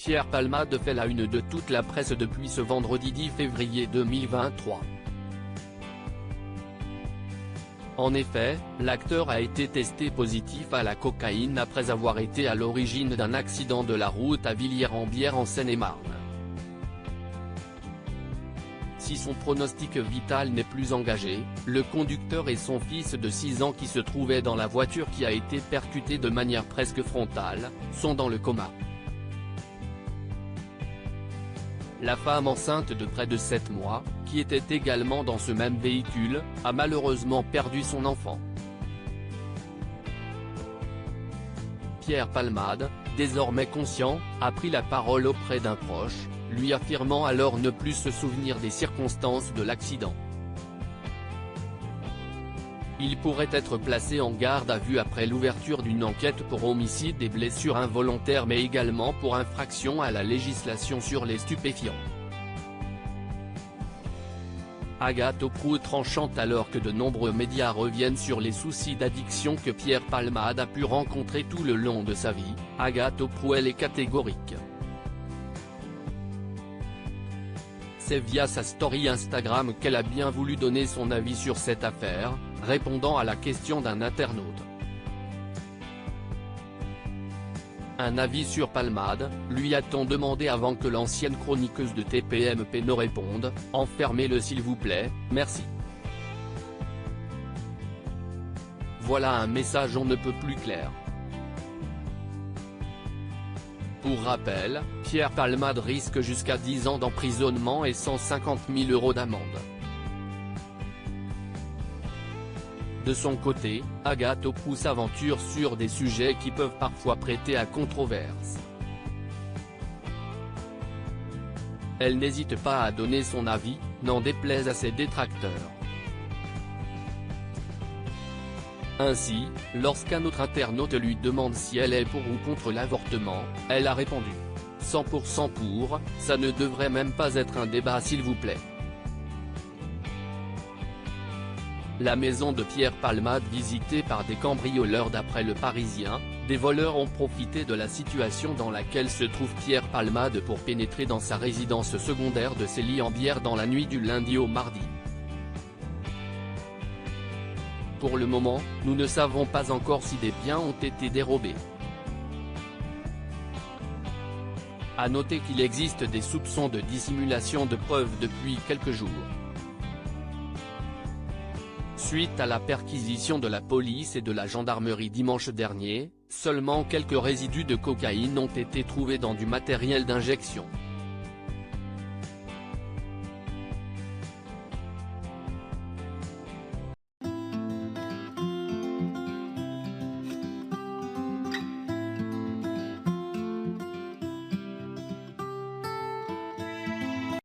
Pierre Palmade fait la une de toute la presse depuis ce vendredi 10 février 2023. En effet, l'acteur a été testé positif à la cocaïne après avoir été à l'origine d'un accident de la route à Villiers-en-Bière en Seine-et-Marne. Si son pronostic vital n'est plus engagé, le conducteur et son fils de 6 ans qui se trouvaient dans la voiture qui a été percutée de manière presque frontale, sont dans le coma. La femme enceinte de près de 7 mois, qui était également dans ce même véhicule, a malheureusement perdu son enfant. Pierre Palmade, désormais conscient, a pris la parole auprès d'un proche, lui affirmant alors ne plus se souvenir des circonstances de l'accident. Il pourrait être placé en garde à vue après l'ouverture d'une enquête pour homicide et blessures involontaires mais également pour infraction à la législation sur les stupéfiants. Agathe Auproux tranchante alors que de nombreux médias reviennent sur les soucis d'addiction que Pierre Palmade a pu rencontrer tout le long de sa vie, Agathe Auproux elle est catégorique. C'est via sa story Instagram qu'elle a bien voulu donner son avis sur cette affaire, répondant à la question d'un internaute. Un avis sur Palmade, lui a-t-on demandé avant que l'ancienne chroniqueuse de TPMP ne réponde, enfermez-le s'il vous plaît, merci. Voilà un message on ne peut plus clair. Pour rappel, Pierre Palmade risque jusqu'à 10 ans d'emprisonnement et 150 000 € d'amende. De son côté, Agathe Auproux s'aventure sur des sujets qui peuvent parfois prêter à controverse. Elle n'hésite pas à donner son avis, n'en déplaise à ses détracteurs. Ainsi, lorsqu'un autre internaute lui demande si elle est pour ou contre l'avortement, elle a répondu « 100% pour, ça ne devrait même pas être un débat s'il vous plaît ». La maison de Pierre Palmade visitée par des cambrioleurs d'après Le Parisien, des voleurs ont profité de la situation dans laquelle se trouve Pierre Palmade pour pénétrer dans sa résidence secondaire de Villiers-en-Bière dans la nuit du lundi au mardi. Pour le moment, nous ne savons pas encore si des biens ont été dérobés. À noter qu'il existe des soupçons de dissimulation de preuves depuis quelques jours. Suite à la perquisition de la police et de la gendarmerie dimanche dernier, seulement quelques résidus de cocaïne ont été trouvés dans du matériel d'injection.